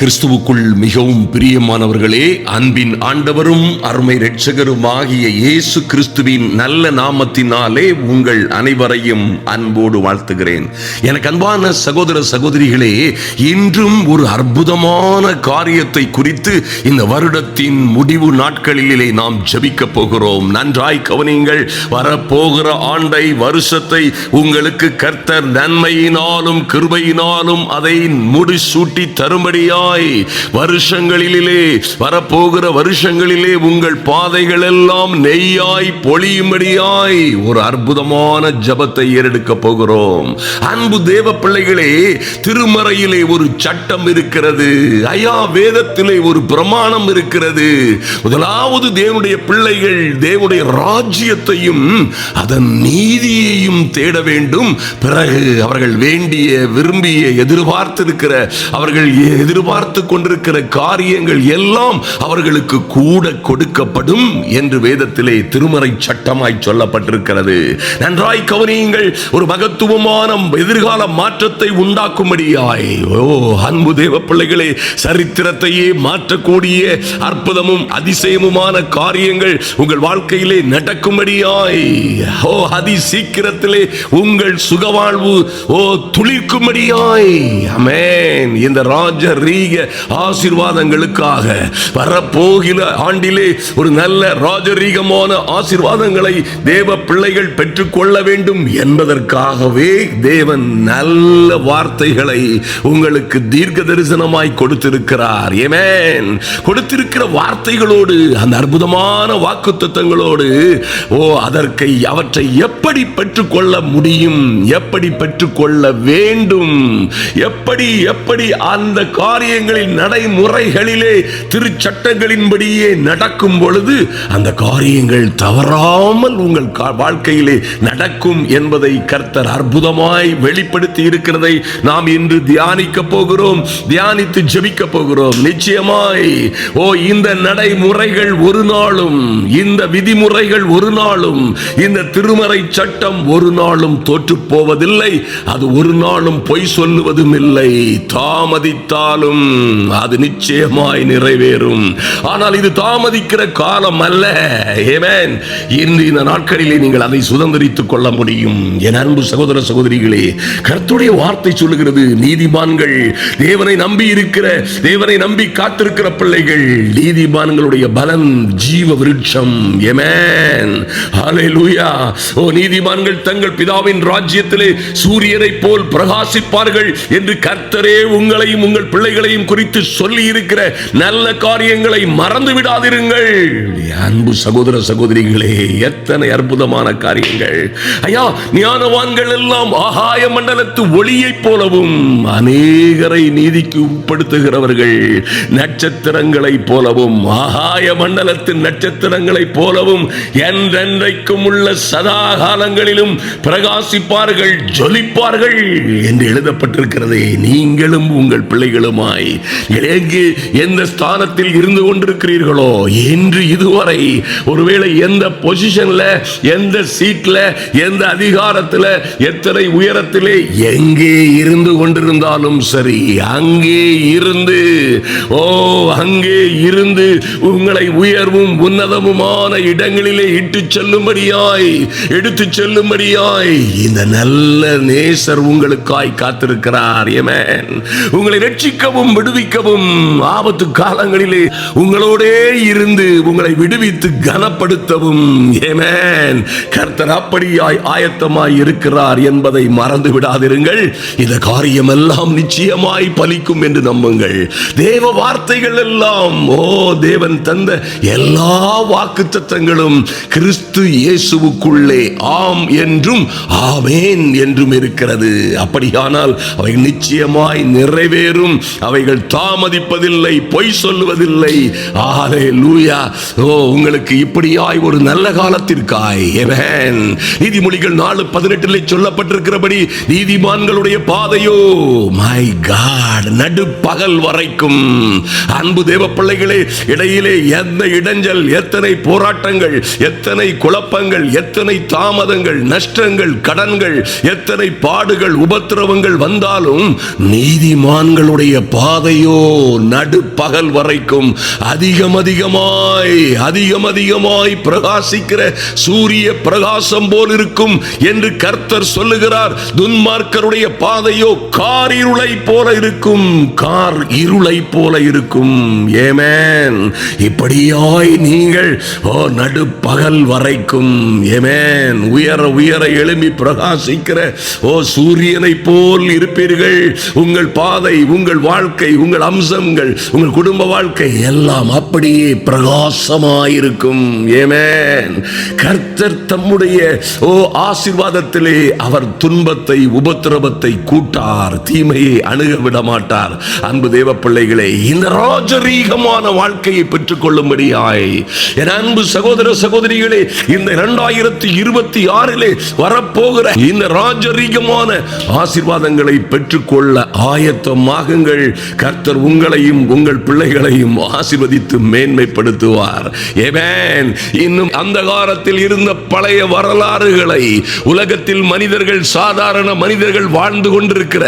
கிறிஸ்துவுக்குள் மிகவும் பிரியமானவர்களே, அன்பின் ஆண்டவரும் அருமை இரட்சகரும் ஆகிய இயேசு கிறிஸ்துவின் நல்ல நாமத்தினாலே உங்கள் அனைவரையும் அன்போடு வாழ்த்துகிறேன். எனக்கு அன்பான சகோதர சகோதரிகளே, இன்றும் ஒரு அற்புதமான காரியத்தை குறித்து இந்த வருடத்தின் முடிவு நாட்களிலே நாம் ஜெபிக்க போகிறோம். நன்றாய் கவனியுங்கள். வரப்போகிற ஆண்டை, வருஷத்தை உங்களுக்கு கர்த்தர் நன்மையினாலும் கிருபையினாலும் அதை முடிசூட்டி தரும்படியாய் வருஷங்களிலே, வரப்போகிற வருஷங்களிலே உங்கள் பாதைகள் எல்லாம் நெய்யாய் பொழியும்படியாய் ஒரு அற்புதமான ஜெபத்தை ஏறெடுக்க போகிறோம். அன்பு தேவ பிள்ளைகளே, திருமறையிலே ஒரு சட்டம் இருக்கிறது. ஐயா, வேதத்திலே ஒரு பிரமாணம் இருக்கிறது. முதலாவது தேவனுடைய பிள்ளைகள் தேவனுடைய ராஜ்யத்தையும் அதன் நீதியையும் தேட வேண்டும். பிறகு அவர்கள் வேண்டிய, விரும்பிய, அவர்கள் எதிர்பார்த்து கொண்டிருக்கிற காரியங்கள் எல்லாம் அவர்களுக்கு கூட கொடுக்கப்படும் என்று வேதத்திலே திருமறை சட்டமாய் சொல்லப்பட்டிருக்கிறது. நன்றாய் கவனியுங்கள். ஒரு மகத்துவமான எதிர்கால மாற்றத்தை உண்டாக்கும்படியாய், அன்பு தேவ பிள்ளைகளே, சரித்திரத்தையே மாற்றக்கூடிய அற்புதமும் அதிசயமுமான காரியங்கள் உங்கள் வாழ்க்கையிலே நடக்கும்படியாய், அதி சீக்கிரத்திலே உங்கள் சுகவாழ்வு துளிர்க்கும்படியாய். ஆமென். இந்த ராஜரீக ஆசீர்வாதங்களுக்காக வரப்போகிற ஆண்டிலே ஒரு நல்ல ராஜரீகமான ஆசீர்வாதங்களை தேவ பிள்ளைகள் பெற்றுக்கொள்ள வேண்டும் என்பதற்காகவே தேவன் நல்ல வார்த்தைகளை உங்களுக்கு தீர்க்க தரிசனமாய் கொடுத்திருக்கிறார். ஆமென். கொடுத்திருக்கிற வார்த்தைகளோடு, அந்த அற்புதமான வாக்குத்தத்தங்களோடு அவற்றை எப்படி பெற்றுக்கொள்ள முடியும், எப்படி பெற்றுக்கொள்ள வேண்டும், எப்படி அந்த காரியங்களின் நடைமுறைகளிலே திருச்சட்டங்களின்படியே நடக்கும் பொழுது அந்த காரியங்கள் தவறாமல் உங்கள் வாழ்க்கையிலே நடக்கும் என்பதை கர்த்தர் அற்புதமாய் வெளிப்படுத்தி இருக்கிறதை நாம் இன்று தியானிக்க போகிறோம், தியானித்து ஜெபிக்க போகிறோம். நிச்சயமாய் இந்த நடைமுறைகள் ஒரு நாளும், இந்த விதிமுறைகள் ஒரு நாளும், இந்த திருமறை சட்டம் ஒரு நாளும் தோற்று போவதில்லை. அது ஒரு நாளும் பொய் சொல்லுவதும் இல்லை. தாமதித்தாலும் அது நிச்சயமாய் நிறைவேறும். ஆனால் இது தாமதிக்கிற காலம் அல்ல. ஆமென். இன்று இந்த நாட்களிலே நீங்கள் அதை சுதந்திரித்துக் கொள்ள முடியும். என் அன்பு சகோதர சகோதரிகளே, கர்த்தருடைய வார்த்தை சொல்லுகிறது, நீதிமான்கள், தேவனை நம்பி இருக்கிற, தேவனை நம்பி காத்திருக்கிற பிள்ளைகள், நீதிமான்களுடைய பலன் ஜீவ விருட்சம். ஆமென். ஹல்லேலூயா. நீதிமான்கள் தங்கள் பிதாவின் ராஜ்யத்திலே சூரியனை போல் பிரகாசிப்பார்கள் என்று கர்த்தரே உங்களையும் உங்கள் பிள்ளைகளையும் குறித்து சொல்லி இருக்கிற நல்ல காரியங்களை மறந்து விடாதிருங்கள். அன்பு சகோதர சகோதரிகளே, எத்தனை அற்புதமான காரியங்கள். ஐயா, ஞானவான்கள் எல்லாம் ஆகாய மண்டலத்து ஒளியைப் போலவும், அநேகரை நீதிக்கு உட்படுத்துகிறவர்கள் நட்சத்திரங்களைப் போலவும், ஆகாய மண்டலத்தின் நட்சத்திரங்களைப் போலவும் என்றென்றைக்கும் உள்ள சதா காலங்களிலும் பிரகாசிப்பார்கள், ஜொலிப்பார்கள் என்று எழுதப்பட்டிருக்கிறதே. நீங்களும் உங்கள் பிள்ளைகளுமாய் எந்த ஸ்தானத்தில் இருந்து கொண்டிருக்கிறீர்களோ, என்று இதுவரை ஒருவேளை எந்த பொசிஷன்ல, எந்த சீட்ல, எந்த அதிகாரத்தில், எத்தனை உயரத்திலே, எங்கே இருந்து கொண்டிருந்தாலும் சரி, அங்கே இருந்து உங்களை உயர்வும் உன்னதமுமான இடங்களிலே எடுத்துச் செல்லும்படியாய் இந்த நல்ல நேசர் உங்களுக்காய் காத்திருக்கிறார். ஆமென். உங்களை ரட்சிக்கவும் விடுவிக்கவும், ஆபத்து காலங்களிலே உங்களோடே இருந்து உங்களை விடுவித்து கனப்படுத்தவும், ஆமென், கர்த்தர் அப்படியாய் ஆயத்தமாய் இருக்கிறார் என்பதை மறந்து விடாதிருங்கள். இந்த காரியம் எல்லாம் நிச்சயமாய் பலிக்கும் என்று நம்புங்கள். தேவ வார்த்தைகள் எல்லாம், தேவன் தந்த எல்லா வாக்குத்தத்தங்களும் கிறிஸ்து இயேசுவுக்குள்ளே ஆம் என்றும் ஆமென் என்றும் இருக்கிறது. அப்படியானால் அவைகள் நிச்சயமாய் நிறைவேறும். அவைகள் தாமதிப்பதில்லை, பொய் சொல்லுவதில்லை. ஹல்லேலூயா. உங்களுக்கு இப்படியாய் ஒரு நல்ல காலத்திற்காய், ஆமென். நீதிமொழிகள் 4:18 சொல்லப்பட்டிருக்கிறபடி, நீதிமான்களுடைய பாதையோ மை காட் நடுப்பகல் வரைக்கும். அன்பு தேவ பிள்ளைகளே, இடையிலே எந்த இடைஞ்சல், எத்தனை போராட்டங்கள், எத்தனை குழப்பங்கள், எத்தனை தாமதங்கள், நஷ்டங்கள், கடன்கள், எத்தனை பாடுகள், உபத்திரவங்கள் வந்தாலும் நீதிமான்களுடைய பாதையோ நடுப்பகல் வரைக்கும் அதிகமாய் பிரகாசிக்கிற சூரிய பிரகாசம் போல் இருக்கும் என்று கர்த்தர் சொல்லுகிறார். துன்மார்க்கருடைய பாதையோ கார் இருளை போல இருக்கும். ஆமென். இப்படியாய் நீங்கள் நடுப்பகல் வரைக்கும் ஆமென் உயர எழும்பி பிரகாசிக்கிற சூரியனை போல் இருப்பீர்கள். உங்கள் பாதை, உங்கள் வாழ்க்கை, உங்கள் அம்சங்கள், உங்கள் குடும்ப வாழ்க்கை எல்லாம் அப்படியே பிரகாசமாயிருக்கும். ஆமென். கர்த்தர் தம்முடைய ஆசீர்வாதத்திலே அவர் துன்பத்தை உபத்திரவத்தை கூட்டார், தீமையை அணுக விட மாட்டார். அன்பு தேவ பிள்ளைகளே, இந்த ராஜரீகமான வாழ்க்கையை பெற்றுக் கொள்ளும்படியாய் என் அன்பு சகோதர சகோதரிகளே, இந்த 2026 வரப்போகிற இந்த ராஜரீகமான ஆசீர்வாதங்களை பெற்றுக்கொள்ள ஆயத்தமாகுங்கள். கர்த்தர் உங்களையும் உங்கள் பிள்ளைகளையும் ஆசீர்வதித்து மேன்மைப்படுத்துவார். ஆமென். இன்னும் அந்த காலத்தில் இருந்த பழைய வரலாறுகளை, உலகத்தில் மனிதர்கள், சாதாரண மனிதர்கள் வாழ்ந்து கொண்டிருக்கிற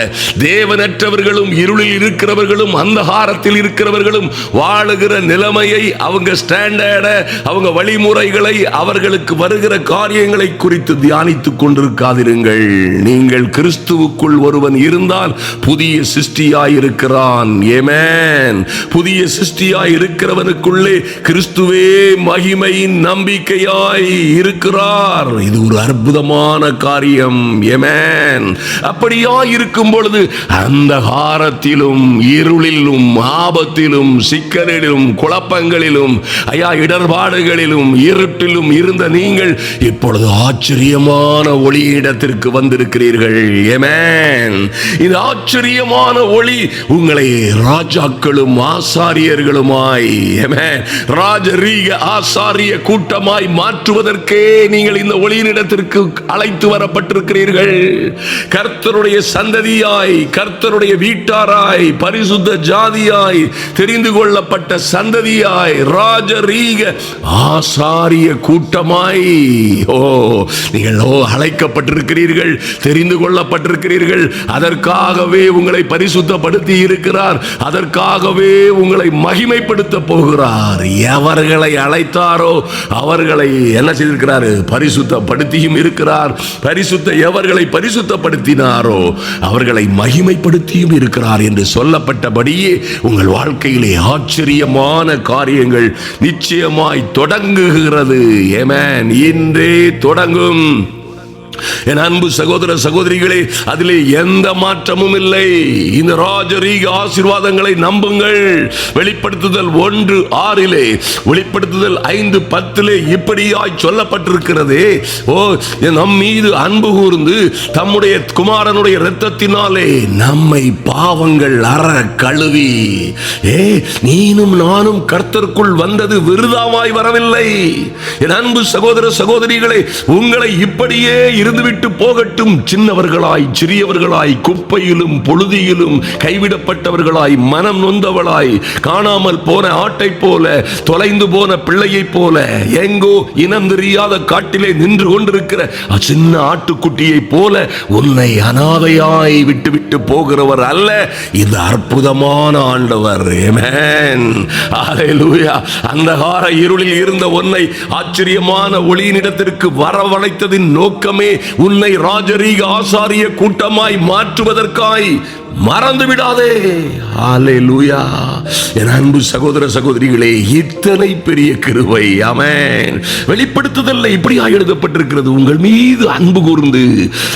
தேவனற்றவர்களும் இருளில் இருக்கிறவர்களும் அந்தகாரத்தில் இருக்கிறவர்களும் வாழுகிற நிலைமையை, அவங்க ஸ்டாண்டர்ட, அவங்க வழிமுறைகளை, அவர்களுக்கு வருகிற காரியங்களை குறித்து தியானித்துக் கொண்டிருக்காதிருங்கள். நீங்கள் கிறிஸ்துவுக்குள் ஒருவன் இருந்தால் புதிய சிருஷ்டியாயிருக்கிறான். ஆமென். புதிய சிருஷ்டியாயிருக்கிறவனுக்குள்ளே கிறிஸ்துவே மகிமையின் நம்பிக்கையாய் இருக்கிறார். இது ஒரு அற்புதமான காரியம். ஆமென். அப்படியாய் இருக்கும் பொழுது அந்தகாரத்திலும் இருளிலும் ஆபத்திலும் சிக்கலிலும் குழப்பங்களிலும் இடர்பாடுகளிலும் இருட்டிலும் இருந்த நீங்கள் இப்பொழுது ஆச்சரியமான ஒளியிடத்திற்கு வந்திருக்கிறீர்கள். ஆமென். இந்த ஆச்சரியமான ஒளி உங்களை ராஜாக்களும் ஆசாரியர்களுமாய், ஆமென், ராஜரீக ஆசாரிய கூட்டமாய் மாற்றுவதற்கே நீங்கள் இந்த ஒளியினிடத்திற்கு அழைத்து வரப்பட்டிருக்கிறீர்கள். கர்த்தருடைய சந்ததியாய், கர்த்தருடைய வீட்டாராய், பரிசுத்த ஜாதியாய், தெரிந்து கொள்ளப்பட்ட சந்ததியாய், ராஜரீக ஆசாரிய கூட்டமாய் நீங்கள் அழைக்கப்பட்டிருக்கிறீர்கள், தெரிந்து கொள்ளப்பட்டிருக்கிறீர்கள். அதற்காகவே உங்களை பரிசுத்தப்படுத்தி இருக்கிறார். அதற்காகவே உங்களை மகிமைப்படுத்த போகிறார். எவர்களை அழைத்தாரோ அவர்களை என்ன செய்திருக்கிறார்? பரிசுத்தப்படுத்தியும் இருக்கிறார். எவர்களை பரிசுத்தப்படுத்தினாரோ அவர்களை மகிமைப்படுத்தியும் இருக்கிறார் என்று சொல்லப்பட்டபடியே உங்கள் வாழ்க்கையிலே ஆச்சரியமான காரியங்கள் நிச்சயமாய் தொடங்குகிறது. ஆமென். இன்றே தொடங்கும். என் அன்பு சகோதர சகோதரிகளே, அதிலே எந்த மாற்றமும் இல்லை. இந்த ராஜரீக ஆசீர்வாதங்களை நம்புங்கள். வெளிப்படுத்துதல் 1:6, வெளிப்படுத்துதல் 5:10 இப்படியாய் சொல்லப்பட்டிருக்கிறது. நம் மீது அன்பு கூர்ந்து தம்முடைய குமாரனுடைய இரத்தத்தினாலே நம்மை பாவங்கள் அற கழுவி, நீனும் நானும் கர்த்தருக்குள் வந்தது விருதாவாய் வரவில்லை. என் அன்பு சகோதர சகோதரிகளே, உங்களை இப்படியே இருந்துவிட்டு போகட்டும். சின்னவர்களாய், சிறியவர்களாய், குப்பையிலும் பொழுதியிலும் கைவிடப்பட்டவர்களாய், மனம் நொந்தவளாய், காணாமல் போன ஆட்டை போல, தொலைந்து போன பிள்ளையை போல, எங்கோ இனம் தெரியாத காட்டிலே நின்று கொண்டிருக்கிற சின்ன ஆட்டுக்குட்டியை போல உன்னை அனாதையாய் விட்டு போகிறவர் அல்ல, இந்த அற்புதமான ஆண்டவர். ஆமென். ஹல்லேலூயா. அந்தகார இருளில் இருந்த உன்னை ஆச்சரியமான ஒளியினிடத்திற்கு வரவழைத்ததின் நோக்கமே உன்னை ராஜரீக ஆசாரிய கூட்டமாய் மாற்றுவதற்காய். மறந்து விடாதே. ஹல்லேலூயா. என் அன்பு சகோதர சகோதரிகளே, இத்தனை பெரிய கிருபை. ஆமென். வெளிப்படுத்துதல்ல இப்படியா எழுதப்பட்டிருக்கிறது. உங்கள் மீது அன்பு கூர்ந்து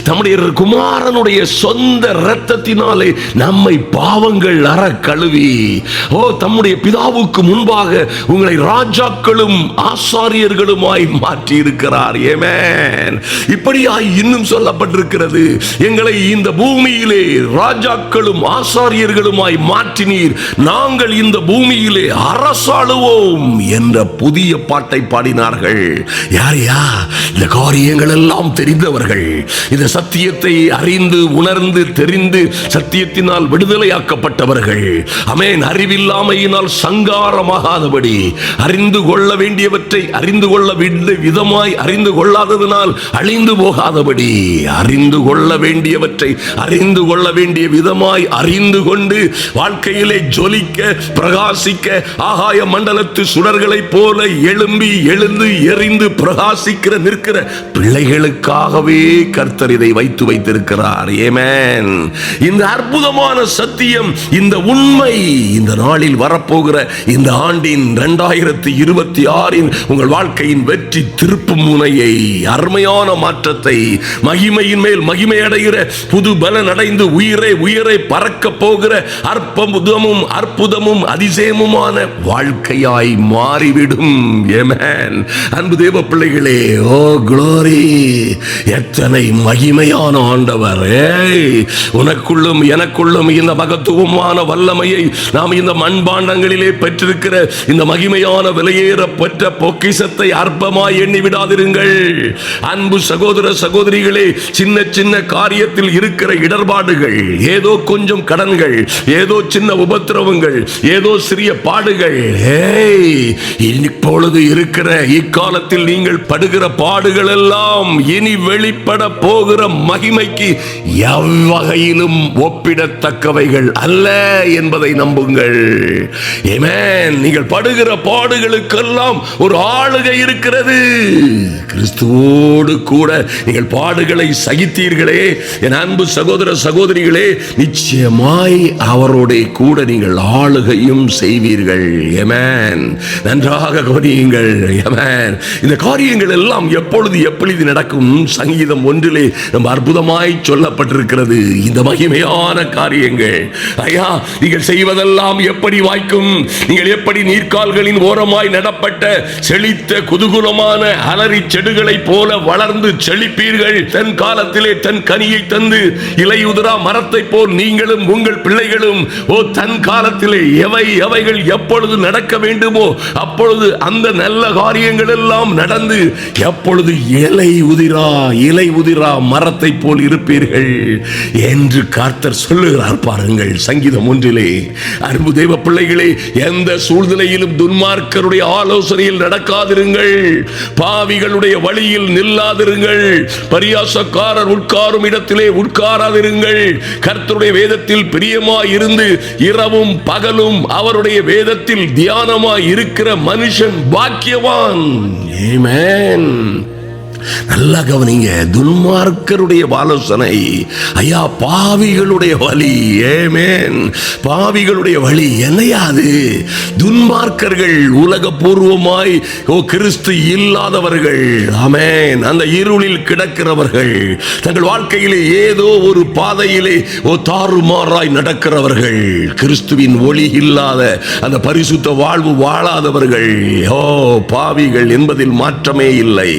தம்முடைய குமாரனுடைய சொந்த இரத்தத்தினாலே நம்மை பாவங்கள் அற கழுவி, தம்முடைய பிதாவுக்கு முன்பாக உங்களை ராஜாக்களும் ஆசாரியர்களுமாய் மாற்றி இருக்கிறார். ஆமென். இப்படியாய் இன்னும் சொல்லப்பட்டிருக்கிறது. எங்களை இந்த பூமியிலே ராஜாக்களும் ஆசாரியர்களுமாய் மாற்றினீர். நாங்கள் நாங்கள் இந்த பூமியிலே அரசாளுவோம் என்ற புதிய பாட்டை பாடினார்கள். யாரையா? இந்த காரியங்கள் எல்லாம் தெரிந்தவர்கள், இந்த சத்தியத்தை அறிந்து உணர்ந்து தெரிந்து சத்தியத்தினால் விடுதலையாக்கப்பட்டவர்கள். ஆமென். அறிவில்லாமையினால் சங்காரமாகாதபடி, அறிந்து கொள்ள வேண்டியவற்றை அறிந்து கொள்ள விதமாய் அறிந்து கொள்ளாததனால் அழிந்து போகாதபடி, அறிந்து கொள்ள வேண்டியவற்றை அறிந்து கொள்ள வேண்டிய விதமாய் அறிந்து கொண்டு வாழ்க்கையிலே ஜொலிக்க பிரகாசிக்க, ஆகாய மண்டலத்து சுடர்களைப் போல எழும்பி எழுந்து எரிந்து பிரகாசிக்கிற நிற்கிற பிள்ளைகளுக்காகவே கர்த்தர் இதை வைத்திருக்கிறார். ஆமென். இந்த அற்புதமான சத்தியம், இந்த உண்மை இந்த நாளில் வரப்போகிற இந்த ஆண்டின் 2026 உங்கள் வாழ்க்கையின் வெற்றி திருப்பு முனையை, அருமையான மாற்றத்தை, மகிமையின் மேல் மகிமை அடைகிற புது பலன் அடைந்து உயிரை உயிரை பறக்க போகிற அற்புதமும் அதிசயமுமான வாழ்க்கையாய் மாறிவிடும். ஆமென். அன்பு தேவ பிள்ளைகளே, ஓ குளோரி! எத்தனை மகிமையான ஆண்டவர்! உனக்குள்ளும் எனக்குள்ளும் இந்த மகத்துவமான வல்லமையை நாம் இந்த மண்பாண்டங்களிலே பெற்றிருக்கிற இந்த மகிமையான விலையேற பெற்ற பொக்கிஷத்தை அற்பமாய் எண்ணி விடாதிருங்கள். அன்பு சகோதர சகோதரிகளே, சின்ன சின்ன காரியத்தில் இருக்கிற இடர்பாடுகள், ஏதோ கொஞ்சம் கடன்கள், ஏதோ சின்ன உபத்திரவங்கள், ஏதோ சிறிய பாடுகள், இப்பொழுது இருக்கிற இக்காலத்தில் நீங்கள் படுகிற பாடுகள் எல்லாம் இனி வெளிப்பட போகிற மகிமைக்கு எவ்வகையிலும் ஒப்பிடத்தக்கவைகள் அல்ல என்பதை நம்புங்கள். ஆமென். நீங்கள் படுகிற பாடுகளுக்கெல்லாம் ஒரு ஆளுகை இருக்கிறது. கிறிஸ்துவோடு கூட நீங்கள் பாடுகளை சகித்தீர்களே என் அன்பு சகோதர சகோதரிகளே, நிச்சயமாய் அவரோட கூட நீங்கள் ஆளுகையும் செய்வீர்கள். ஆமென். நன்றாக கவனியுங்கள். ஆமென். இந்த காரியங்கள் எல்லாம் எப்பொழுது எப்படி நடக்கும்? சங்கீதம் 1 நம்ம அற்புதமாய் சொல்லப்பட்டிருக்கிறது. இந்த மகிமையான காரியங்கள், ஐயா, நீங்கள் செய்வதெல்லாம் எப்படி வாய்க்கும்? நீங்கள் எப்படி நீர்க்கால்களின் ஓரமாய் நடப்பட்ட செழித்த குதூகலமான அலரி செடுகளை போல வளர்ந்து செழிப்பீர்கள். தன் காலத்திலே தன் கனியை தந்து இலையுதிரா மரத்தை போல் நீங்களும் உங்கள் பிள்ளைகளும் தன் காலத்திலே எவைகள் எப்பொழுது நடக்க வேண்டுமோ அப்பொழுது அந்த நல்ல காரியங்கள் எல்லாம் நடந்து எப்பொழுது இலை உதிரா மரத்தை போல் இருப்பீர்கள் என்று கர்த்தர் சொல்லுகிறார். பாருங்கள், சங்கீதம் 1. அன்பு தேவ பிள்ளைகளே, எந்த சூழ்நிலையிலும் துன்மார்க்கருடைய ஆலோசனையில் நடக்காதிருங்கள், பாவிகளுடைய வழியில் நில்லாதிருங்கள், பரியாசக்காரர் உட்காரும் இடத்திலே உட்காராதிருங்கள். கர்த்தருடைய வேதத்தில் பிரியமாய் இருந்து இரவும் பகலும் அவருடைய வேதத்தில் தியானமாய் இருக்கிற மனுஷன் பாக்கியவான். ஆமென். நல்லா கவனிங்க. துன்மார்க்கருடைய ஆலோசனை, ஐயா, பாவிகளுடைய வழி. ஆமென். பாவிகளுடைய வழி என்னையாது? துன்மார்க்கர்கள் உலகபூர்வமாய் கிறிஸ்து இல்லாதவர்கள். ஆமென். அந்த இருளில் கிடக்கிறவர்கள், தங்கள் வாழ்க்கையிலே ஏதோ ஒரு பாதையிலே தாறுமாறாய் நடக்கிறவர்கள், கிறிஸ்துவின் ஒளி இல்லாத அந்த பரிசுத்த வாழ்வு வாழாதவர்கள், பாவிகள் என்பதில் மாற்றமே இல்லை.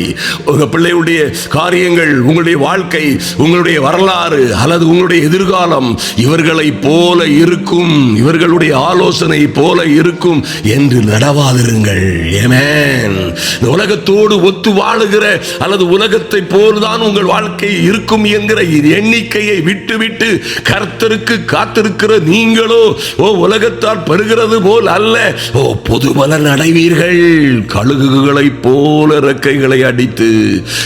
பிள்ளையுடைய காரியங்கள், உங்களுடைய வாழ்க்கை, உங்களுடைய வரலாறு அல்லது உங்களுடைய எதிர்காலம் இவர்களை போல இருக்கும், இவர்களுடைய ஆலோசனை போல இருக்கும் என்று நடவாதிருங்கள். ஆமென். இந்த உலகத்தோடு ஒத்து வாழுகிற அல்லது உலகத்தை போல்தான் உங்கள் வாழ்க்கை இருக்கும் என்கிற எண்ணிக்கையை விட்டுவிட்டு கர்த்தருக்கு காத்திருக்கிற நீங்களோ உலகத்தால் பெறுகிறது போல் அல்ல, பொது பலன் அடைவீர்கள். கழுகுகளை போல ரெக்கைகளை அடித்து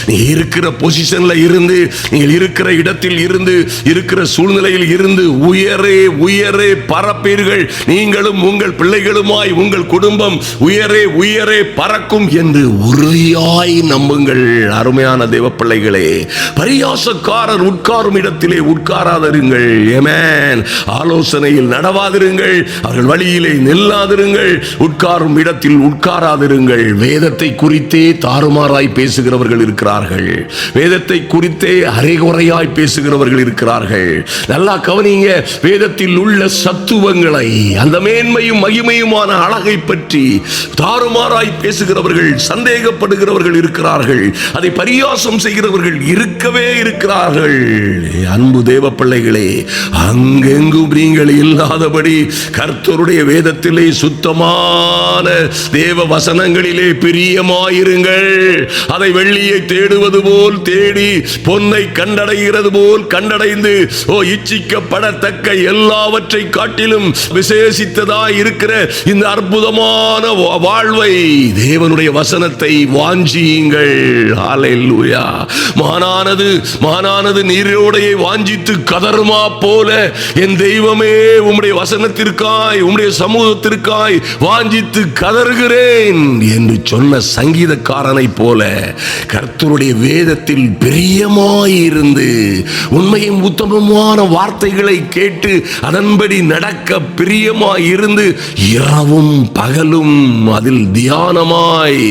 நீ இருக்கிற பொசிஷன்ல இருந்து, நீங்கள் இருக்கிற இடத்தில் இருந்து, இருக்கிற சூழ்நிலையில் இருந்து உயரே உயரே பறப்பீர்கள். நீங்களும் உங்கள் பிள்ளைகளுமாய் உங்கள் குடும்பம் உயரே உயரே பறக்கும் என்று உறுதியாய் நம்புங்கள். அருமையான தேவ பிள்ளைகளே, பரியாசக்காரர் உட்காரும் இடத்திலே உட்காராதிருங்கள். ஆமென். ஆலோசனையில் நடவாதிருங்கள், அவர்கள் வழியிலே நில்லாதிருங்கள், உட்காரும் இடத்தில் உட்காராதிருங்கள். வேதத்தை குறித்தே தாறுமாறாய் பேசுகிறவர்கள் இருக்கிறார்கள். வேதத்தை குறித்தே அரைகுறையாய் பேசுகிறவர்கள் இருக்கிறார்கள். நல்லா கவனிங்க, வேதத்தில் உள்ள சத்துவங்களை, அந்த மேன்மையும் மகிமையுமான அழகை பற்றி தாறுமாறாய் பேசுகிறவர்கள், சந்தேகப்படுகிறவர்கள் இருக்கிறார்கள். அதை பரியாசம் செய்கிறவர்கள் இருக்கவே இருக்கிறார்கள். அன்பு தேவ பிள்ளைகளே, அங்கெங்கும் நீங்கள் இல்லாதபடி கர்த்தருடைய வேதத்திலே சுத்தமான தேவ வசனங்களிலே பிரியமாயிருங்கள். அதை வெள்ளியை தேடுவது போல் தேடி, பொன்னை கண்டடைகிறது போல் கண்டடைந்து, இச்சிக்கப்படத்தக்க எல்லாவற்றை காட்டிலும் விசேஷித்ததாய் இருக்கிற இந்த அற்புதமான வாழ்வை, தேவனுடைய வசனத்தை வாஞ்சியுங்கள். ஹல்லேலூயா. மானானது நீரோடையை வாஞ்சித்து கதறுமா போல என் தெய்வமே உம்முடைய வசனத்திற்காய், உம்முடைய சமூகத்திற்காய் வாஞ்சித்து கதறுகிறேன் என்று சொன்ன சங்கீதக்காரனை போல கர்த்தருடைய வேதத்தில் பிரியமாயிருந்து உண்மையும் உத்தமமான வார்த்தைகளை கேட்டு அதன்படி நடக்க பிரியமாயிருந்து இரவும் பகலும் அதில் தியானமாய்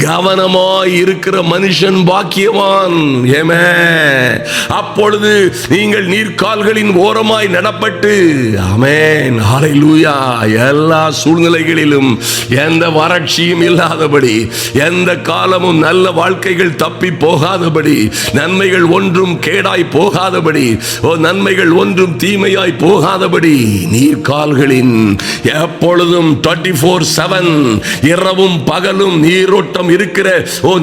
கவனமாய் இருக்கிற மனுஷன் பாக்கியவான். அப்பொழுது நீங்கள் நீர்க்கால்களின் ஓரமாய் நடப்பட்டு, ஆமென், ஹல்லேலூயா, எல்லா சூழ்நிலைகளிலும் எந்த வறட்சியும் இல்லாதபடி, எந்த காலமும் நல்ல வாழ்க்கைகள் தப்பி போகாதபடி, நன்மைகள் ஒன்றும் கேடாய் போகாதபடி, நன்மைகள் ஒன்றும் தீமையாய் போகாதபடி, நீர்க்கால்களின் எப்பொழுதும் 24/7 இரவும் பகலும் நீரோட்டம் இருக்கிற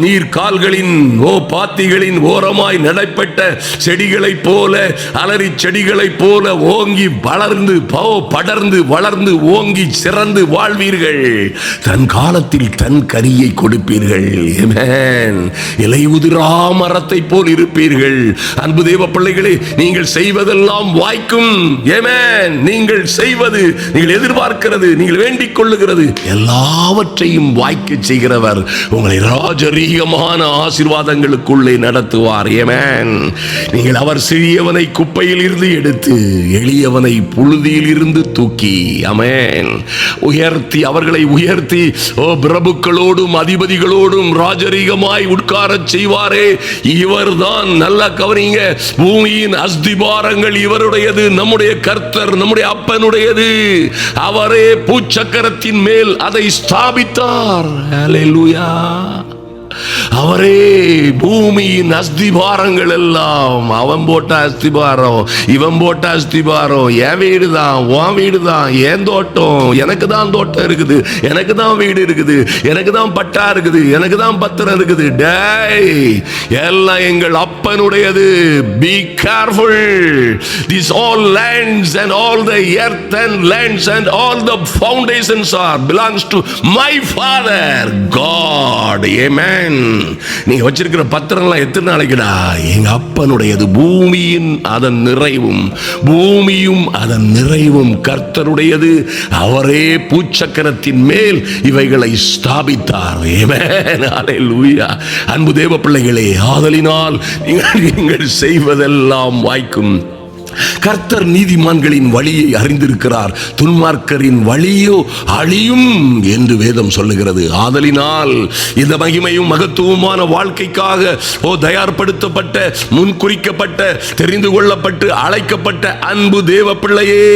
நீர்க்கால்களின் பாத்திகளின் ஓரமாய் நடைபெற்ற செடிகளை போல, அலரி செடிகளை போல ஓங்கி வளர்ந்து படர்ந்து வளர்ந்து ஓங்கி சிறந்து வாழ்வீர்கள். தன் காலத்தில் தன் கனியை கொடுப்பீர்கள். இலை உதிரா மரத்தை போல் இருப்பீர்கள். அன்பு தேவ பிள்ளைகளே, நீங்கள் செய்வதெல்லாம் வாய்க்கும். நீங்கள் செய்வது, நீங்கள் எதிர்பார்க்கிறது, நீங்கள் வேண்டிக் கொள்ளுகிறது எல்லாவற்றையும் வாய்க்க செய்கிறவர் உங்களை ராஜரீகமான ஆசீர்வாதங்களுக்குள்ளே நடத்துவார். நீங்கள் அவர் சிறியவனை குப்பையில் இருந்து எடுத்து எளியவனை புழுதியில் இருந்து தூக்கி, ஆமென், உயர்த்தி, அவர்களை உயர்த்தி பிரபுக்களோடும் அதிபதிகளோடும் ராஜரீகமாய் உட்காரச் செய்வாரே, இவர்தான். நல்ல கவனிங்க, பூமியின் அஸ்திபாரங்கள் இவருடையது. நம்முடைய கர்த்தர், நம்முடைய அப்பனுடையது. அவரே பூச்சக்கரத்தின் மேல் அதை ஸ்தாபித்தார். ஹல்லேலூயா. அவரே பூமியின் அஸ்திபாரங்கள் எல்லாம். அவன் போட்ட அஸ்திபாரம், இவன் போட்ட அஸ்திபாரம். என் வீடு தான், உன் வீடு தான், என் தோட்டம், எனக்கு தான் தோட்டம் இருக்குது, எனக்கு தான் வீடு இருக்குது, எனக்கு தான் பட்டா இருக்குது, எனக்கு தான் பத்திரம் இருக்குது. டேய், எல்லாம் எங்கள் அப்பனுடையது. Be careful. These all lands and all the earth and lands and all the foundations are belongs to my Father God. Amen. நீங்க வச்சிருக்கிற பத்திரம்லாம் எத்தனை நாளைக்குடா? எங்க அப்பனுடையது. பூமியின் அதன் நிறைவும், பூமியும் அதன் நிறைவும் கர்த்தருடையது. அவரே பூச்சக்கரத்தின் மேல் இவைகளை ஸ்தாபித்தார். ஆமென், ஹல்லேலூயா. அன்பு தேவ பிள்ளைகளே, ஆதலினால் நீங்கள் செய்வதெல்லாம் வாய்க்கும். கர்த்தர் நீதிமான்களின் வழியை அறிந்திருக்கிறார், துன்மார்க்கரின் வழியோ அழியும் என்று வேதம் சொல்லுகிறது. ஆதலினால் இந்த மகிமையும் மகத்துவமான வாழ்க்கைக்காக தயார்படுத்தப்பட்ட, முன்குறிக்கப்பட்ட, தெரிந்து கொள்ளப்பட்டு அழைக்கப்பட்ட அன்பு தேவ பிள்ளையே,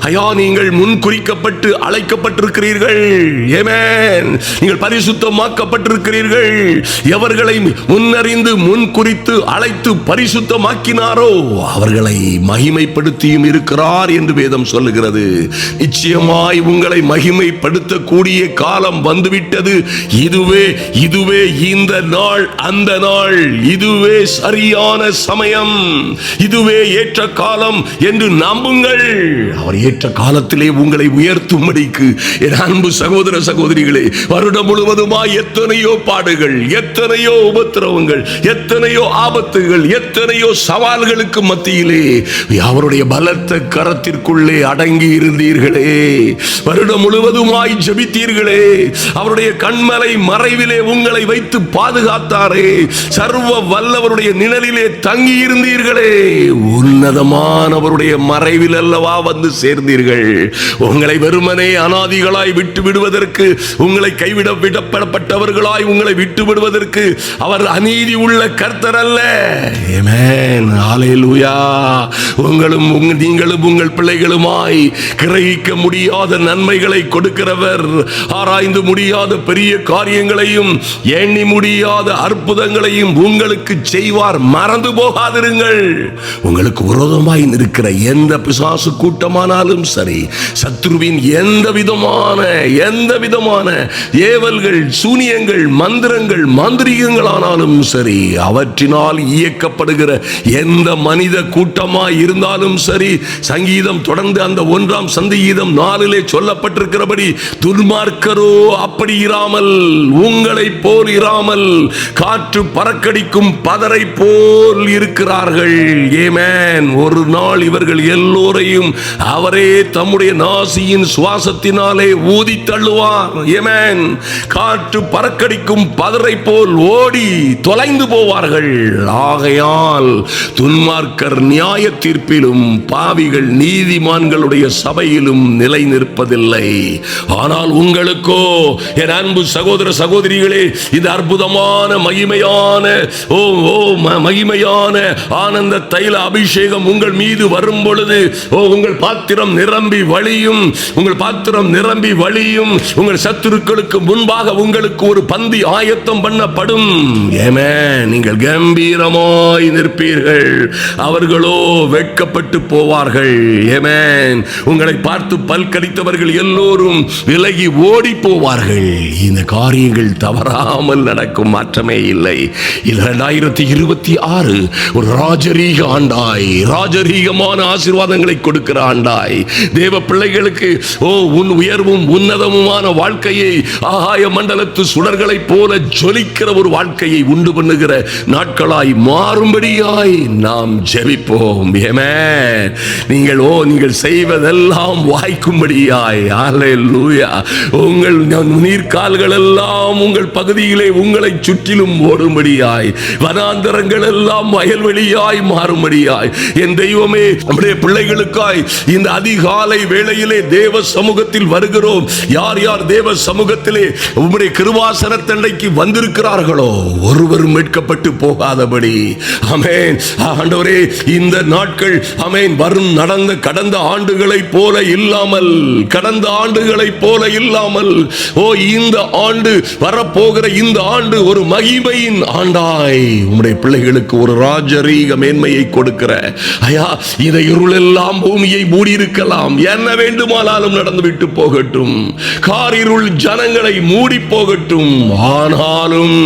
ஐயா, நீங்கள் முன்குறிக்கப்பட்டு அழைக்கப்பட்டிருக்கிறீர்கள். ஆமென். நீங்கள் பரிசுத்தமாக்கப்பட்டிருக்கிறீர்கள். எவர்களை முன்னறிந்து முன்குறித்து அழைத்து பரிசுத்தமாக்கினாரோ அவர்களை மகிமைப்படுத்தியும் இருக்கிறார் என்று வேதம் சொல்லுகிறது. நிச்சயமாய் உங்களை மகிமைப்படுத்தக்கூடிய காலம் வந்துவிட்டது. இதுவே இந்த நாள், அந்த நாள், இதுவே சரியான சமயம், இதுவே ஏற்ற காலம் என்று நம்புங்கள். அவர் ஏற்ற காலத்திலே உங்களை உயர்த்தும்படிக்கு என் அன்பு சகோதர சகோதரிகளே, வருடம் முழுவதுமாய் எத்தனையோ பாடுகள், எத்தனையோ உபத்திரவங்கள், எத்தனையோ ஆபத்துகள், எத்தனையோ சவால்களுக்கு மத்தியிலே அவருடைய பலத்த கரத்திற்குள்ளே அடங்கி இருந்தீர்களே, வருடம் முழுவதுமாய் ஜெபித்தீர்களே, அவருடைய கண்மலை மறைவிலே உங்களை வைத்து பாதுகாத்தாரே, சர்வ வல்லவருடைய நிழலிலே தங்கி இருந்தீர்களே, உன்னதமானவருடைய மறைவில் அல்லவா வந்து சேர்ந்தீர்கள். உங்களை வெறுமனே அனாதிகளாய் விட்டு விடுவதற்கு, உங்களை கைவிட விடப்பட்டவர்களாய் உங்களை விட்டு விடுவதற்கு அவர் அநீதி உள்ள கர்த்தர் அல்ல. ஆமென், ஹல்லேலூயா. நீங்களும் உங்கள் பிள்ளைகளுமாய் கிரகிக்க முடியாத நன்மைகளை கொடுக்கிறவர், ஆராய்ந்து முடியாத பெரிய காரியங்களையும் எண்ணி முடியாத அற்புதங்களையும் உங்களுக்கு செய்வார். மறந்து போகாதிருங்கள். உங்களுக்கு விரோதமாய் இருக்கிற எந்த பிசாசு கூட்டமானாலும் சரி, சத்ருவின் எந்த விதமான ஏவல்கள், சூனியங்கள், மந்திரங்கள், மாந்திரீகங்களானாலும் சரி, அவற்றினால் இயக்கப்படுகிற எந்த மனித கூட்டமாய் இருந்தாலும் சரி, சங்கீதம் தொடர்ந்து அந்த 1 சங்கீதம் 4 சொல்லப்பட்டிருக்கிறபடி, துன்மார்க்கரோ அப்படி இராமல், உங்களை போல் இராமல், காற்று பறக்கடிக்கும் பதரை போல் இருக்கிறார்கள். ஆமென். ஒரு நாள் இவர்கள் எல்லோரையும் அவரே தம்முடைய நாசியின் சுவாசத்தினாலே ஊதி தள்ளுவார். ஆமென். காற்று பறக்கடிக்கும் பதரை போல் ஓடி தொலைந்து போவார்கள். ஆகையால் துன்மார்க்கர் நியாய தீர்ப்பிலும், பாவிகள் நீதிமான்களுடைய சபையிலும் நிலை நிற்பதில்லை. ஆனால் உங்களுக்கோ என் அன்பு சகோதர சகோதரிகளே, இந்த அற்புதமான மகிமையான ஆனந்த தைல அபிஷேகம் உங்கள் மீது வரும் பொழுது, உங்கள் பாத்திரம் நிரம்பி வழியும், உங்கள் சத்துருக்களுக்கு முன்பாக உங்களுக்கு ஒரு பந்தி ஆயத்தம் பண்ணப்படும். ஆமென். நீங்கள் கம்பீரமாய் நிற்பீர்கள், அவர்களோ வெட்கப்பட்டு போவார்கள். ஆமென். உங்களை பார்த்து பல்கடித்தவர்கள் எல்லோரும் விலகி ஓடி போவார்கள். இந்த காரியங்கள் தவறாமல் நடக்கும், மாற்றமே இல்லை. இது 2026 ஒரு ராஜரீக ஆண்டாய், ராஜரீகமான ஆசீர்வாதங்களை கொடுக்கிற ஆண்டாய், தேவ பிள்ளைகளுக்கு உயர்வும் உன்னதமுமான வாழ்க்கையை, ஆகாய மண்டலத்து சுடர்களை போல ஜொலிக்கிற ஒரு வாழ்க்கையை உண்டு பண்ணுகிற நாட்களாய் மாறும்படியாய் நாம் ஜெபிப்போம். ஆமென். நீங்கள் செய்வதெல்லாம் வாய்க்கும்படியாய், ஹல்லேலூயா. உங்கள் நீர்க்கால்கள் எல்லாம் உங்கள் பகுதியிலே உங்களை சுற்றிலும் ஓடும்படியாய், வனாந்தரங்கள் எல்லாம் வயல்வெளியாய் மாறும்படியாய், என் தெய்வமே, நம்முடைய பிள்ளைகளுக்காய் இந்த அதிகாலை வேளையிலே தேவ சமூகத்தில் வருகிறோம். யார் யார் தேவ சமூகத்திலே உம்முடைய கிருபாசனத்தண்டைக்கு வந்திருக்கிறார்களோ, ஒருவரும் மீட்கப்பட்டு போகாதபடி, ஆமென். ஆண்டவரே, இந்த நாட்கள் ஆமென் வரும் கடந்த ஆண்டுகளைப் போல இல்லாமல், இந்த ஆண்டு வரப்போகிற இந்த ஆண்டு ஒரு மகிமையின் ஆண்டாய் உம்முடைய பிள்ளைகளுக்கு ஒரு ராஜரீக மேன்மையை கொடுக்கிற ஐயா, இதை இருளெல்லாம் பூமியை மூடியிருக்கலாம், என்ன வேண்டுமானாலும் நடந்துவிட்டு போகட்டும், காரிருள் ஜனங்களை மூடி போகட்டும், ஆனாலும்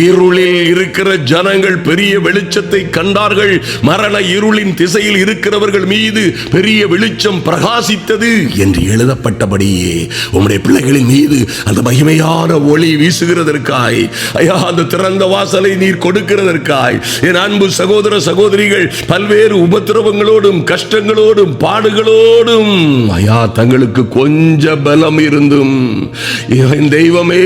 இருளில் இருக்கிற ஜனங்கள் பெரிய வெளிச்சத்தை கண்டார்கள். மரண இருளின் திசையில் இருக்கிறவர்கள் மீது பெரிய வெளிச்சம் பிரகாசித்தது என்று எழுதப்பட்டபடியே உம்முடைய பிள்ளைகளின் மீது அந்த மகிமையான ஒளி வீசுகிறதற்காய், ஐயா, அந்த திறந்த வாசலை நீர் கொடுக்கிறதற்காய், என் அன்பு சகோதர சகோதரிகள் பல்வேறு உபத்திரவங்களோடும் கஷ்டங்களோடும் பாடுகளோடும் ஐயா தங்களுக்கு கொஞ்ச பலம் இருந்தும், என் தெய்வமே,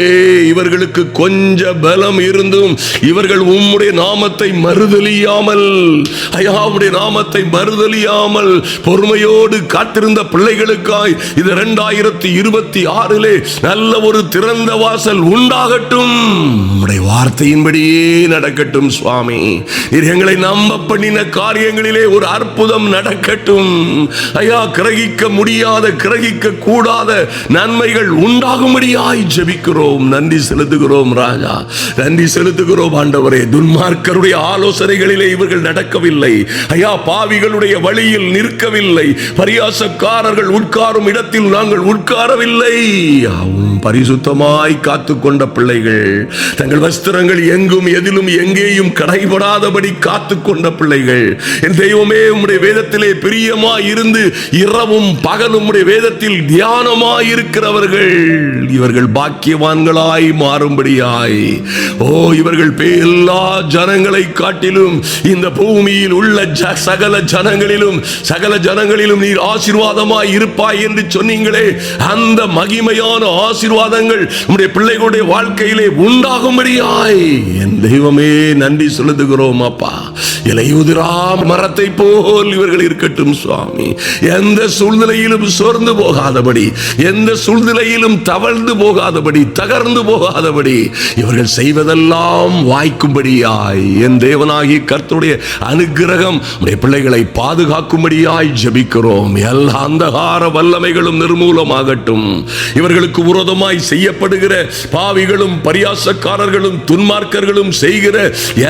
இவர்களுக்கு கொஞ்ச பலம் இருந்தும் இவர்கள் உம்முடைய நாமத்தை மறுதலியாமல், ஐயா, உம்முடைய நாமத்தை மறுதலியாமல் பொறுமையோடு காத்திருந்த பிள்ளைகளுக்காய் இது 2026 நல்ல ஒரு திறந்த வாசல் உண்டாகட்டும். உம்முடைய வார்த்தையின்படியே நடக்கட்டும் சுவாமி. எங்களை நம்ப பண்ணின காரியங்களிலே ஒரு அற்புதம் நடக்கட்டும் ஐயா. கிரகிக்க முடியாத, கிரகிக்க கூடாத நன்மைகள் உண்டாகும்படியாய் ஜெபிக்கிறோம். நன்றி செலுத்துகிறோம் ராஜா, நன்றி செலுத்துகிறோம் ஆண்டவரே. துன்மார்க்கருடைய ஆலோசனைகளிலே இவர்கள் நடக்கவில்லை ஐயா, பாவிகளுடைய வழியில் நிற்கவில்லை, பரியாசக்காரர்கள் உட்காரும் இடத்தில் நாங்கள் உட்காரவில்லை. பரிசுத்தமாய் காத்துக்கொண்ட பிள்ளைகள், தங்கள் வஸ்திரங்கள் எங்கும் எதிலும் எங்கேயும் கடைபடாதபடி காத்துக்கொண்ட பிள்ளைகள், என் தெய்வமே, உம்முடைய வேதத்திலே பிரியமாய் இருந்து இரவும் பகலும் உம்முடைய வேதத்தில் தியானமாய் இருக்கிறவர்கள், இவர்கள் பாக்கியவான்களாய் மாறும்படியாய், இவர்கள் எல்லா ஜனங்களை காட்டிலும் இந்த பூமியில் உள்ள சகல ஜனங்களிலும் நீர் ஆசீர்வாதமாய் இருப்பாய் என்று சொன்னீங்களே, அந்த மகிமையான ஆசீர்வாதங்கள் உம்முடைய பிள்ளைகளுடைய வாழ்க்கையிலே உண்டாகும்படியாய் என் தெய்வமே நன்றி செலுத்துகிறோம் அப்பா. இலையுதிரா மரத்தை போல் இவர்கள் இருக்கட்டும் சுவாமி. எந்த சூழ்நிலையிலும் சோர்ந்து போகாதபடி, எந்த சூழ்நிலையிலும் தவழ்ந்து போகாதபடி, தகர்ந்து போகாதபடி இவர்கள் செய்வதெல்லாம் வாய்க்கும்படியாய் என் தேவனாகி கர்த்தருடைய அனுக்கிரகம் உடைய பிள்ளைகளை பாதுகாக்கும்படியாய் ஜெபிக்கிறோம். எல்லா அந்தகார வல்லமைகளும் நிர்மூலமாகட்டும். இவர்களுக்கு விரோதமாய் செய்யப்படுகிற பாவிகளும் பரியாசக்காரர்களும் துன்மார்க்கர்களும் செய்கிற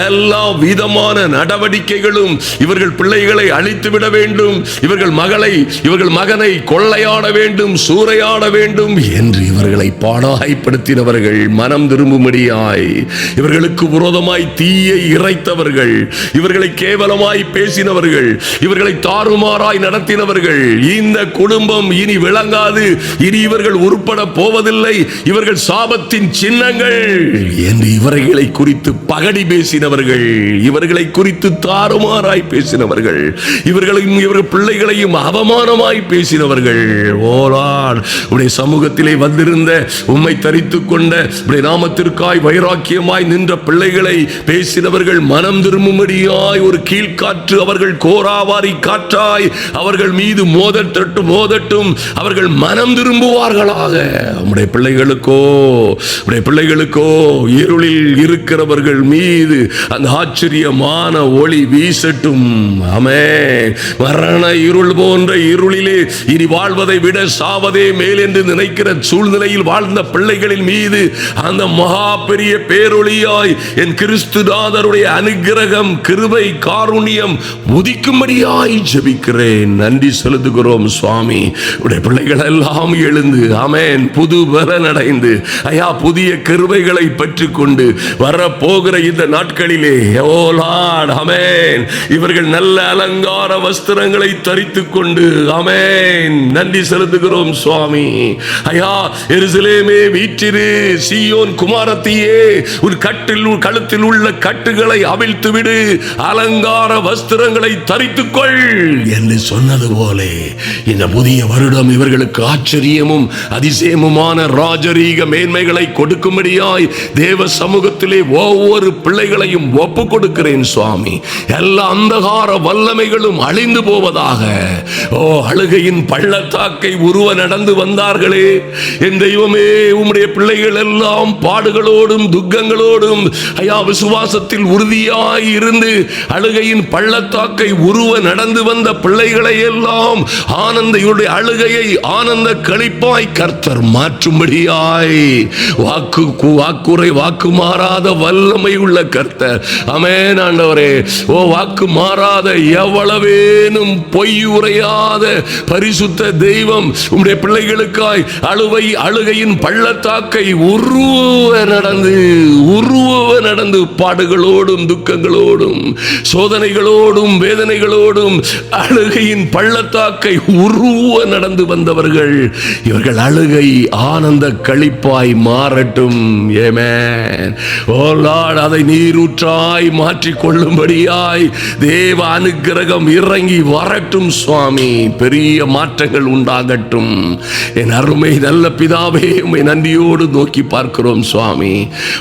எல்லா விதமான நடவடிக்கைகளும் இவர்கள் பிள்ளைகளை அழித்துவிட வேண்டும், இவர்கள் மகனை கொள்ளையாட வேண்டும், சூறையாட வேண்டும் என்று இவர்களை பாடாய்ப்படுத்தினவர்கள் மனம் திரும்பும்படியாய், இவர்களுக்கு விரோதமாய் தீயை இறைத்தவர்கள், இவர்களை கேவலமாய் பேசினவர்கள், இவர்களை தாறுமாறாய் நடத்தினவர்கள், இந்த குடும்பம் இனி விளங்காது, இனி இவர்கள் உருப்பட போவதில்லை, இவர்கள் சாபத்தின் சின்னங்கள் என்று இவர்களை குறித்து பகடி பேசினவர்கள், இவர்களை குறித்து தாறுமாறாய் பேசினவர்கள், இவர்கள் பிள்ளைகளையும் அவமானமாய் பேசினவர்கள். ஓலார் உடைய சமூகத்திலே வந்திருந்த உம்மை தரித்துக் கொண்ட உடைய நாமத்திற்காய் வைராக்கியமாய் நின்ற பிள்ளைகளை பேசினவர்கள் மனம் திரும்பும்படியாய் ஒரு கீழ்காற்று அவர்கள் கோராவாரி காற்றாய் அவர்கள் மீது மோதட்டும், அவர்கள் மனம் திரும்புவார்களாக. உடைய பிள்ளைகளுக்கோ இருளில் இருக்கிறவர்கள் மீது அந்த ஆச்சரியமான ஒளி வீசட்டும். ஆமென். மரண இருள் போன்ற இருளிலே இனி வாழ்வதை விட சாவதே மேல் என்று நினைக்கிற சூழ்நிலையில் வாழ்ந்த பிள்ளைகளின் மீது அந்த மகா பெரிய பேரொளியாய் என் கிறிஸ்துநாதருடைய அனுக்கிரகம், கிருபை, காருண்யம் உதிக்கும்படியாய் ஜெபிக்கிறேன். நன்றி செலுத்துகிறோம் சுவாமி. உடைய பிள்ளைகள் எல்லாம் எழுந்து ஆமென் புது பலன் அடைந்து ஐயா புதிய கிருபைகளை பெற்றுக்கொண்டு வரப்போகிற இந்த நாட்களிலே ஓ லார்ட் ஆமென் இவர்கள் நல்ல அலங்கார வஸ்திரங்களை தரித்துக் கொண்டு ஆமென் நன்றி செலுத்துகிறோம் சுவாமி. ஐயா எருசலேமே வீற்றிரு, சீயோன் குமாரத்தியே உன் கழுத்தில் உள்ள கட்டுகளை அவிழ்த்து விடு, அலங்கார வஸ்திரங்களை தரித்துக்கொள் என்று சொன்னது போல இந்த புதிய வருடம் இவர்களுக்கு ஆச்சரியமும் அதிசயமுமான ராஜரீக மேன்மைகளை கொடுக்கும்படியாய் தேவ சமூகத்திலே ஒவ்வொரு பிள்ளைகளையும் ஒப்பு கொடுக்கிறேன் சுவாமி. எல்லா அந்தகார வல்லமைகளும் அழிந்து போவதாக. ஓ அழுகையின் பள்ளத்தாக்கை உருவ நடந்து வந்தார்களே என் தெய்வமே, உம்முடைய பிள்ளைகள் எல்லாம் பாடுகளோடும் துக்கங்களோடும் ஐயா விசுவாசத்தில் உறுதியாய் இருந்து அழுகையின் பள்ளத்தாக்கை உருவ நடந்து வந்த பிள்ளைகளை எல்லாம் ஆனந்த அழுகையை ஆனந்த களிப்பாய் கர்த்தர் மாற்றும்படியாய் வாக்கு மாறாத வல்லமை உள்ள கர்த்தர் ஆமென் ஆண்டவரே. ஓ வாக்கு மாறாத எவ்வளவேனும் பொய் உரையாத பரிசுத்த தெய்வம் உம்முடைய பிள்ளைகளுக்காய் அழுகையின் பள்ளத்தாக்கை உருவ நடந்து பாடுகளோடும் துக்கங்களோடும் சோதனைகளோடும் வேதனைகளோடும் அழுகையின் பள்ளத்தாக்கை உருவ நடந்து வந்தவர்கள் இவர்கள் அழுகை ஆனந்த களிப்பாய் மாறட்டும். ஆமென். ஓ லார்ட் அதை நீரூற்றாய் மாற்றிக் கொள்ளும்படியாய் தேவ அனுக்கிரகம் இறங்கி வரட்டும் சுவாமி. பெரிய மாற்றங்கள் உண்டாகட்டும். என் அருமை நல்ல பிதாவே, உம்மை நன்றியோடு நோக்கி பார்க்கிறோம் சுவாமி.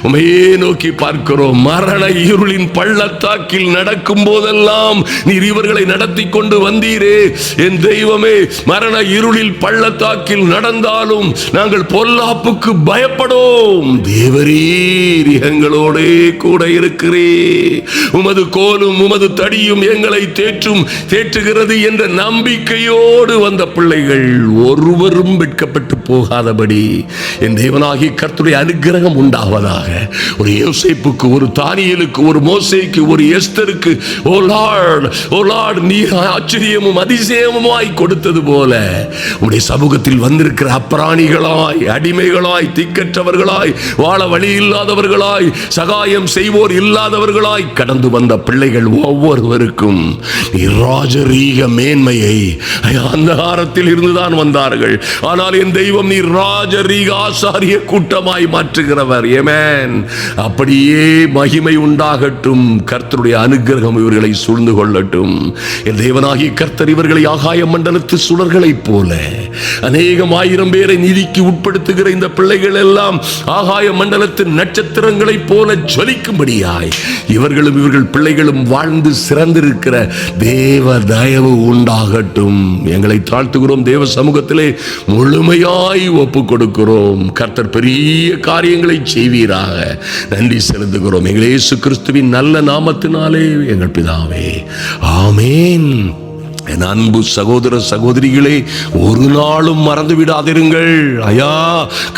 உம்மையே நோக்கி பார்க்கிறோம். மரண இருளின் பள்ளத்தாக்கில் நடக்கும் போதெல்லாம் நீர் இவர்களை நடத்தி கொண்டு வந்தீரே என் தெய்வமே. மரண இருளில் பள்ளத்தாக்கில் நடந்தாலும் நாங்கள் பொல்லாப்புக்கு பயப்படோம். தேவரீர் எங்களோடே கூட இருக்கிறீர். உமது கோலும் உமது தடியும் எங்களை தேற்றுகிறது என்ற நம்பிக்கையோடு வந்த பிள்ளைகள் ஒருவரும் வெட்கப்பட்டு போகாதபடி என் தேவனாகி கர்த்தருடைய அனுக்கிரகம் உண்டாவதாக. ஒரு யோசேப்புக்கு, ஒரு தானியேலுக்கு, ஒரு மோசேக்கு, ஒரு எஸ்தருக்கு ஓ லார்ட் நீ ஆச்சரியமும் அதிசயமுமாய் கொடுத்தது போல உடைய சமூகத்தில் வந்திருக்கிற அப்பிராணிகளாய், அடிமைகளாய், திக்கற்றவர்களாய், வாழ வழி இல்லாதவர்களாய், சகாயம் செய்வோர் இல்லாதவர்களாய் கடந்து வந்த பிள்ளைகள் ஒவ்வொருவருக்கும் நீ ராஜரீக மேன்மையை, அந்தகாரத்தில் இருந்துதான் வந்தார்கள், ஆனால் என் தெய்வம் நீ ராஜரீக ஆசாரிய கூட்டமாய் மாற்றுகிறவர். ஆமென். அப்படியே மகிமை உண்டாகட்டும். கர்த்தருடைய அனுக்கிரகம் இவர்களை சூழ்ந்து கொள்ளட்டும். என் தேவனாகிய கர்த்தர் இவர்களை ஆகாய மண்டலத்து சுடர்களைப் போல, அநேகம் ஆயிரம் பேரை நீதிக்கு உட்படுத்துகிற இந்த பிள்ளைகள் எல்லாம் ஆகாய மண்டலத்தின் நட்சத்திரங்களைப் போல ஜொலிக்கும்படியாய் இவர்களும் இவர்கள் பிள்ளைகளும் வாழ்ந்து சிறந்திருக்கிற தேவ தயவு உண்டாகட்டும். எங்களை தாழ்த்துகிறோம். தேவ சமூகத்திலே முழுமையாய் ஒப்பு கொடுக்கிறோம். கர்த்தர் பெரிய காரியங்களை செய்வீராக. நன்றி செலுத்துகிறோம் எங்கள் இயேசு கிறிஸ்துவின் நல்ல நாமத்தினாலே எங்கள் பிதாவே, ஆமேன். என் அன்பு சகோதர சகோதரிகளே, ஒரு நாளும் மறந்து விடாதிருங்கள். ஐயா,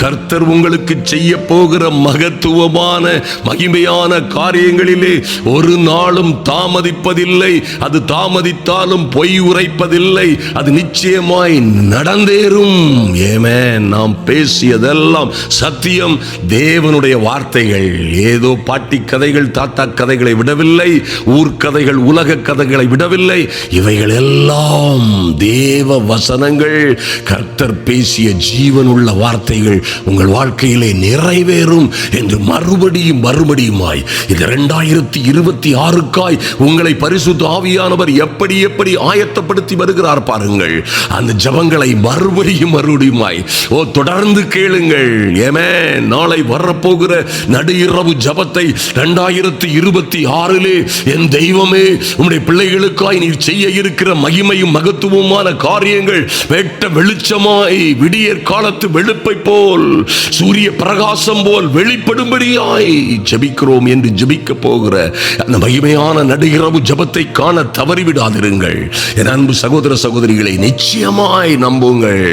கர்த்தர் உங்களுக்கு செய்ய போகிற மகத்துவமான மகிமையான காரியங்களிலே ஒரு நாளும் தாமதிப்பதில்லை. அது தாமதித்தாலும் பொய் உரைப்பதில்லை. அது நிச்சயமாய் நடந்தேறும். ஆமென். நாம் பேசியதெல்லாம் சத்தியம். தேவனுடைய வார்த்தைகள். ஏதோ பாட்டி கதைகள், தாத்தா கதைகளை விடவில்லை. ஊர்க்கதைகள், உலக கதைகளை விடவில்லை. இவைகள் எல்லாம் தேவ வசனங்கள். கர்த்தர் பேசிய ஜீவனுள்ள வார்த்தைகள் உங்கள் வாழ்க்கையிலே நிறைவேறும் என்று மறுபடியுமாய் இந்த 2026க்காய் உங்களை பரிசுத்த ஆவியானவர் எப்படி எப்படி ஆயத்தப்படுத்தி வருகிறார் பாருங்கள். அந்த ஜெபங்களை மறுபடியுமாய் தொடர்ந்து கேளுங்கள். ஆமென். நாளை வரப்போகிற நடு இரவு ஜெபத்தை 2026 என் தெய்வமே, உம்முடைய பிள்ளைகளுக்காய் நீர் செய்ய இருக்கிற மகிமையும் மகத்துவமான காரியங்கள் வெட்ட வெளிச்சமாய் விடியற் காலத்து வெளுப்பை போல், சூரிய பிரகாசம் போல் வெளிப்படும்படியாய் ஜெபிக்கிறோம் என்று ஜெபிக்க போகிற அந்த மகிமையான நடுஇரவு ஜெபத்தை காண தவறிவிடாதிருங்கள். என் அன்பு சகோதர சகோதரிகளை நிச்சயமாய் நம்புங்கள்.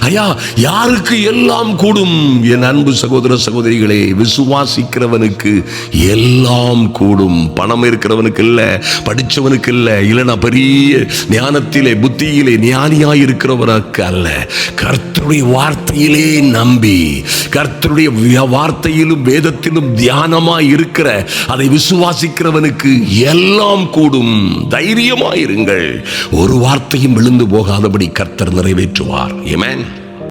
ஐயா, யாருக்கு எல்லாம் கூடும்? என் அன்பு சகோதர சகோதரிகளே, விசுவாசிக்கிறவனுக்கு எல்லாம் கூடும். பணம் இருக்கிறவனுக்கு இல்ல, படிச்சவனுக்கு இல்ல, இல்லைன்னா பெரிய ஞானத்திலே புத்தியிலே ஞானியாயிருக்கிறவனுக்கு அல்ல. கர்த்தருடைய வார்த்தையிலே நம்பி, கர்த்தருடைய வார்த்தையிலும் வேதத்திலும் தியானமாய் இருக்கிற, அதை விசுவாசிக்கிறவனுக்கு எல்லாம் கூடும். தைரியமாயிருங்கள். ஒரு வார்த்தையும் விழுந்து போகாதபடி கர்த்தர் நிறைவேற்றுவார். ஆமென்.